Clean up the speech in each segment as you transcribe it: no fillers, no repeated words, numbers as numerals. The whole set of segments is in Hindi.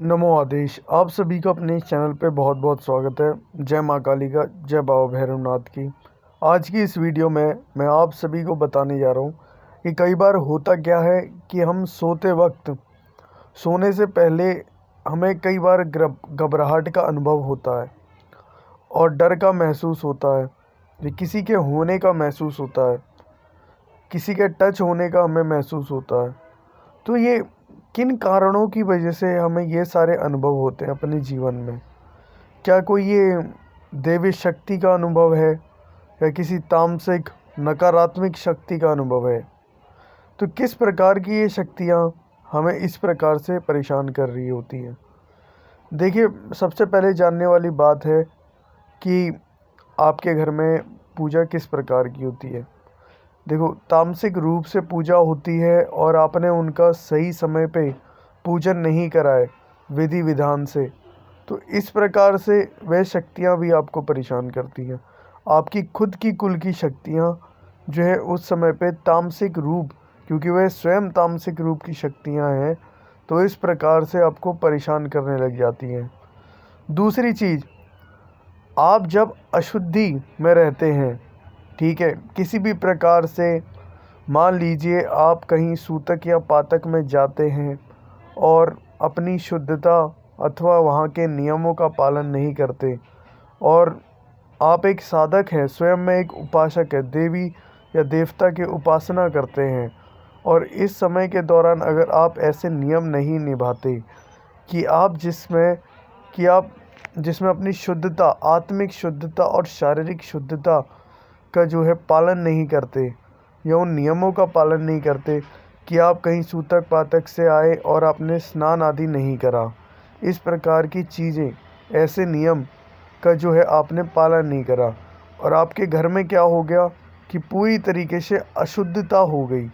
नमो आदेश। आप सभी का अपने इस चैनल पे बहुत बहुत स्वागत है। जय माँ काली का, जय बाबा भैरवनाथ की। आज की इस वीडियो में मैं आप सभी को बताने जा रहा हूँ कि कई बार होता क्या है कि हम सोते वक्त, सोने से पहले हमें कई बार घबराहट का अनुभव होता है और डर का महसूस होता है, ये किसी के होने का महसूस होता है, किसी के टच होने का हमें महसूस होता है। तो ये किन कारणों की वजह से हमें ये सारे अनुभव होते हैं अपने जीवन में? क्या कोई ये देवी शक्ति का अनुभव है या किसी तामसिक नकारात्मक शक्ति का अनुभव है? तो किस प्रकार की ये शक्तियाँ हमें इस प्रकार से परेशान कर रही होती हैं? देखिए, सबसे पहले जानने वाली बात है कि आपके घर में पूजा किस प्रकार की होती है। देखो, तामसिक रूप से पूजा होती है और आपने उनका सही समय पे पूजन नहीं करा है विधि विधान से, तो इस प्रकार से वह शक्तियाँ भी आपको परेशान करती हैं। आपकी खुद की कुल की शक्तियाँ जो है उस समय पे तामसिक रूप, क्योंकि वह स्वयं तामसिक रूप की शक्तियाँ हैं, तो इस प्रकार से आपको परेशान करने लग जाती हैं। दूसरी चीज़, आप जब अशुद्धि में रहते हैं, ठीक है, किसी भी प्रकार से, मान लीजिए आप कहीं सूतक या पातक में जाते हैं और अपनी शुद्धता अथवा वहाँ के नियमों का पालन नहीं करते, और आप एक साधक हैं, स्वयं में एक उपासक है, देवी या देवता की उपासना करते हैं, और इस समय के दौरान अगर आप ऐसे नियम नहीं निभाते कि आप जिसमें अपनी शुद्धता, आत्मिक शुद्धता और शारीरिक शुद्धता का जो है पालन नहीं करते, या उन नियमों का पालन नहीं करते कि आप कहीं सूतक पातक से आए और आपने स्नान आदि नहीं करा, इस प्रकार की चीज़ें, ऐसे नियम का जो है आपने पालन नहीं करा, और आपके घर में क्या हो गया कि पूरी तरीके से अशुद्धता हो गई,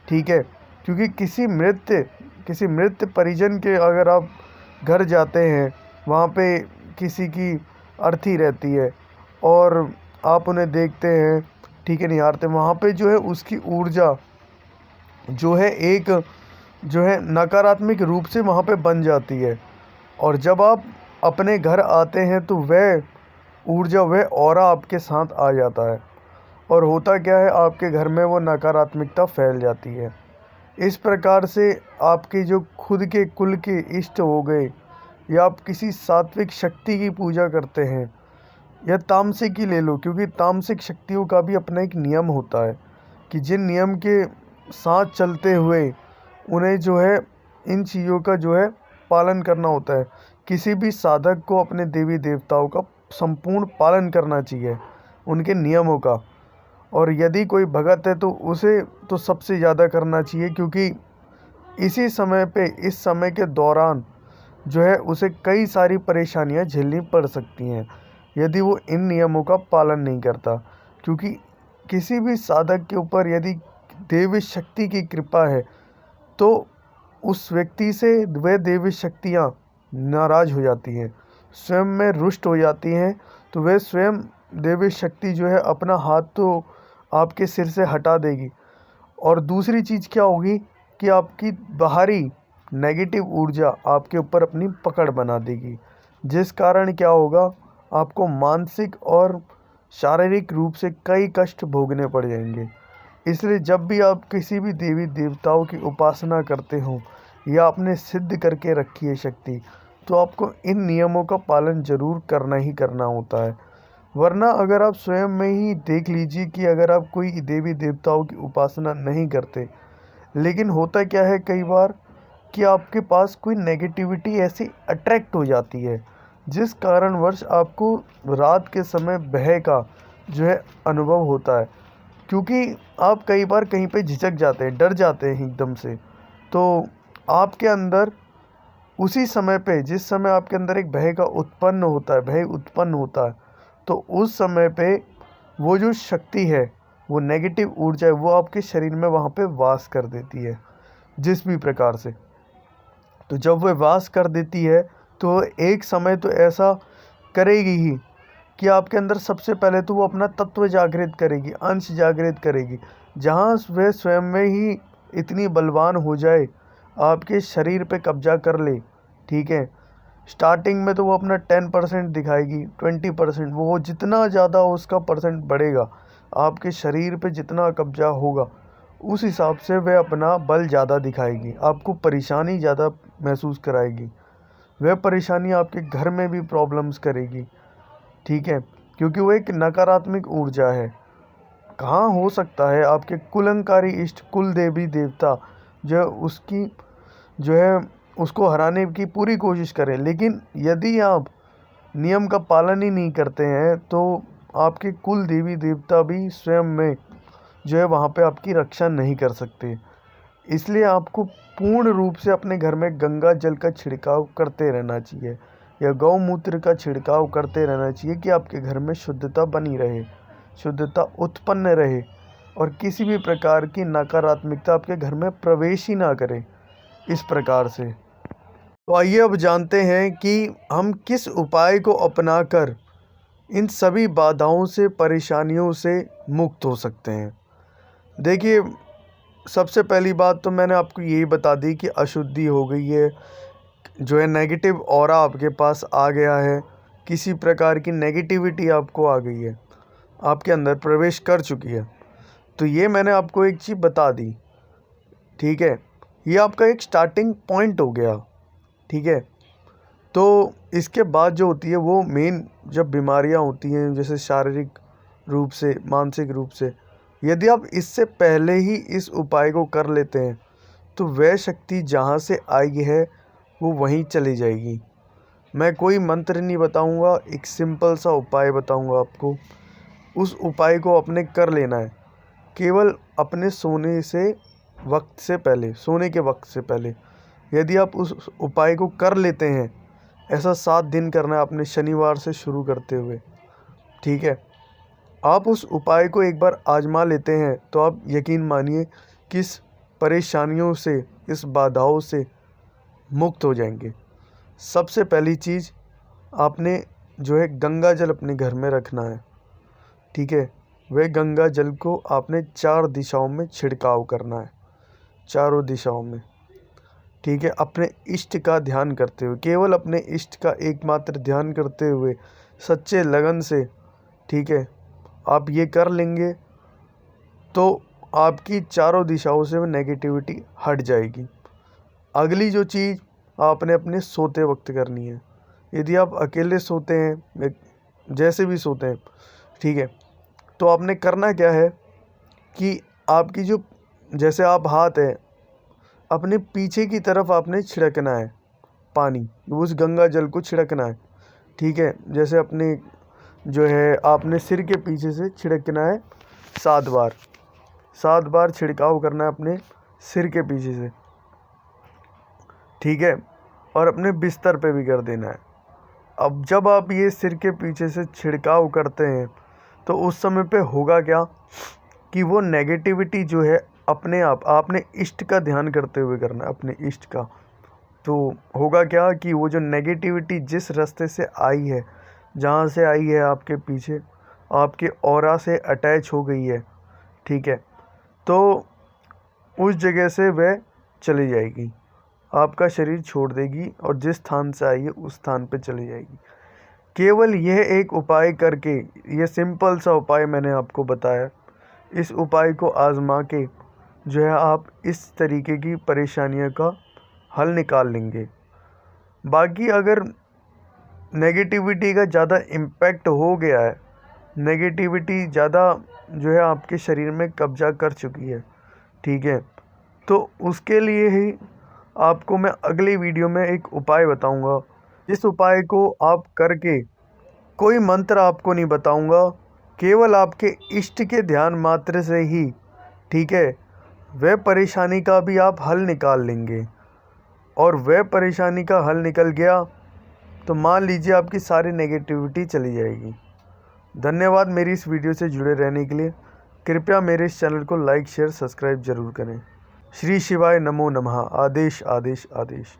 ठीक है। क्योंकि किसी मृत परिजन के अगर आप घर जाते हैं, वहाँ पे किसी की अर्थी रहती है और आप उन्हें देखते हैं, ठीक है, निहारते, वहाँ पे जो है उसकी ऊर्जा जो है एक जो है नकारात्मक रूप से वहाँ पे बन जाती है, और जब आप अपने घर आते हैं तो वह ऊर्जा, वह ऑरा आपके साथ आ जाता है, और होता क्या है, आपके घर में वो नकारात्मकता फैल जाती है। इस प्रकार से आपके जो खुद के कुल के इष्ट हो गए, या आप किसी सात्विक शक्ति की पूजा करते हैं, या तामसिक ही ले लो, क्योंकि तामसिक शक्तियों का भी अपना एक नियम होता है कि जिन नियम के साथ चलते हुए उन्हें जो है इन चीज़ों का जो है पालन करना होता है। किसी भी साधक को अपने देवी देवताओं का संपूर्ण पालन करना चाहिए, उनके नियमों का, और यदि कोई भगत है तो उसे तो सबसे ज़्यादा करना चाहिए, क्योंकि इसी समय पे, इस समय के दौरान जो है उसे कई सारी परेशानियां झेलनी पड़ सकती हैं यदि वो इन नियमों का पालन नहीं करता। क्योंकि किसी भी साधक के ऊपर यदि देवी शक्ति की कृपा है, तो उस व्यक्ति से वह देवी शक्तियाँ नाराज़ हो जाती हैं, स्वयं में रुष्ट हो जाती हैं, तो वह स्वयं देवी शक्ति जो है अपना हाथ तो आपके सिर से हटा देगी। और दूसरी चीज़ क्या होगी कि आपकी बाहरी नेगेटिव ऊर्जा आपके ऊपर अपनी पकड़ बना देगी, जिस कारण क्या होगा, आपको मानसिक और शारीरिक रूप से कई कष्ट भोगने पड़ जाएंगे। इसलिए जब भी आप किसी भी देवी देवताओं की उपासना करते हो या आपने सिद्ध करके रखी है शक्ति, तो आपको इन नियमों का पालन ज़रूर करना ही करना होता है। वरना अगर आप स्वयं में ही देख लीजिए कि अगर आप कोई देवी देवताओं की उपासना नहीं करते, लेकिन होता क्या है कई बार कि आपके पास कोई नेगेटिविटी ऐसी अट्रैक्ट हो जाती है, जिस कारणवश आपको रात के समय भय का जो है अनुभव होता है, क्योंकि आप कई बार कहीं पे झिझक जाते हैं, डर जाते हैं एकदम से। तो आपके अंदर उसी समय पे, जिस समय आपके अंदर एक भय उत्पन्न होता है, तो उस समय पे वो जो शक्ति है, वो नेगेटिव ऊर्जा है, वो आपके शरीर में वहाँ पे वास कर देती है जिस भी प्रकार से। तो जब वह वास कर देती है, तो एक समय तो ऐसा करेगी ही कि आपके अंदर सबसे पहले तो वो अपना तत्व जागृत करेगी, अंश जागृत करेगी, जहाँ वह स्वयं में ही इतनी बलवान हो जाए, आपके शरीर पे कब्जा कर ले ठीक है। स्टार्टिंग में तो वो अपना 10% दिखाएगी, 20%, वो जितना ज़्यादा उसका परसेंट बढ़ेगा, आपके शरीर पे जितना कब्जा होगा उस हिसाब से वह अपना बल ज़्यादा दिखाएगी, आपको परेशानी ज़्यादा महसूस कराएगी। वह परेशानी आपके घर में भी प्रॉब्लम्स करेगी, ठीक है, क्योंकि वो एक नकारात्मक ऊर्जा है। कहाँ हो सकता है आपके कुलंकारी इष्ट, कुल देवी देवता जो उसकी जो है उसको हराने की पूरी कोशिश करें, लेकिन यदि आप नियम का पालन ही नहीं करते हैं तो आपके कुल देवी देवता भी स्वयं में जो है वहाँ पे आपकी रक्षा नहीं कर सकते। इसलिए आपको पूर्ण रूप से अपने घर में गंगा जल का छिड़काव करते रहना चाहिए या गौमूत्र का छिड़काव करते रहना चाहिए कि आपके घर में शुद्धता बनी रहे, शुद्धता उत्पन्न रहे और किसी भी प्रकार की नकारात्मकता आपके घर में प्रवेश ही ना करे। इस प्रकार से तो आइए अब जानते हैं कि हम किस उपाय को अपनाकर इन सभी बाधाओं से, परेशानियों से मुक्त हो सकते हैं। देखिए, सबसे पहली बात तो मैंने आपको यही बता दी कि अशुद्धि हो गई है, जो है नेगेटिव ऑरा आपके पास आ गया है, किसी प्रकार की नेगेटिविटी आपको आ गई है, आपके अंदर प्रवेश कर चुकी है। तो ये मैंने आपको एक चीज़ बता दी, ठीक है। ये आपका एक स्टार्टिंग पॉइंट हो गया, ठीक है। तो इसके बाद जो होती है वो मेन जब बीमारियां होती हैं, जैसे शारीरिक रूप से, मानसिक रूप से, यदि आप इससे पहले ही इस उपाय को कर लेते हैं तो वह शक्ति जहाँ से आई है वो वहीं चली जाएगी। मैं कोई मंत्र नहीं बताऊंगा, एक सिंपल सा उपाय बताऊंगा आपको। उस उपाय को अपने कर लेना है केवल अपने सोने के वक्त से पहले। यदि आप उस उपाय को कर लेते हैं, ऐसा 7 दिन करना है आपने, शनिवार से शुरू करते हुए, ठीक है। आप उस उपाय को एक बार आजमा लेते हैं तो आप यकीन मानिए कि इस परेशानियों से, इस बाधाओं से मुक्त हो जाएंगे। सबसे पहली चीज़, आपने जो है गंगा जल अपने घर में रखना है, ठीक है। वह गंगा जल को आपने 4 दिशाओं में छिड़काव करना है, चारों दिशाओं में, ठीक है। अपने इष्ट का ध्यान करते हुए, केवल अपने इष्ट का एकमात्र ध्यान करते हुए, सच्चे लगन से, ठीक है, आप ये कर लेंगे तो आपकी चारों दिशाओं से वो नेगेटिविटी हट जाएगी। अगली जो चीज़ आपने अपने सोते वक्त करनी है, यदि आप अकेले सोते हैं, जैसे भी सोते हैं, ठीक है, तो आपने करना क्या है कि आपकी जो, जैसे आप हाथ है, अपने पीछे की तरफ आपने छिड़कना है पानी, उस गंगा जल को छिड़कना है, ठीक है। जैसे अपने जो है आपने सिर के पीछे से छिड़कना है 7 बार, 7 बार छिड़काव करना है अपने सिर के पीछे से, ठीक है, और अपने बिस्तर पे भी कर देना है। अब जब आप ये सिर के पीछे से छिड़काव करते हैं तो उस समय पे होगा क्या कि वो नेगेटिविटी जो है अपने आप, आपने इष्ट का ध्यान करते हुए करना है, अपने इष्ट का। तो होगा क्या कि वो जो नेगेटिविटी जिस रास्ते से आई है, जहाँ से आई है आपके पीछे, आपके ऑरा से अटैच हो गई है, ठीक है, तो उस जगह से वह चली जाएगी, आपका शरीर छोड़ देगी और जिस स्थान से आई है उस स्थान पे चली जाएगी। केवल यह एक उपाय करके, यह सिंपल सा उपाय मैंने आपको बताया, इस उपाय को आजमा के जो है आप इस तरीके की परेशानियों का हल निकाल लेंगे। बाकी अगर नेगेटिविटी का ज़्यादा इम्पैक्ट हो गया है, नेगेटिविटी ज़्यादा जो है आपके शरीर में कब्जा कर चुकी है, ठीक है, तो उसके लिए ही आपको मैं अगली वीडियो में एक उपाय बताऊंगा। इस उपाय को आप करके, कोई मंत्र आपको नहीं बताऊंगा, केवल आपके इष्ट के ध्यान मात्र से ही, ठीक है, वह परेशानी का भी आप हल निकाल लेंगे। और वह परेशानी का हल निकल गया तो मान लीजिए आपकी सारी नेगेटिविटी चली जाएगी। धन्यवाद मेरी इस वीडियो से जुड़े रहने के लिए। कृपया मेरे इस चैनल को लाइक, शेयर, सब्सक्राइब जरूर करें। श्री शिवाय नमो नमः। आदेश आदेश आदेश।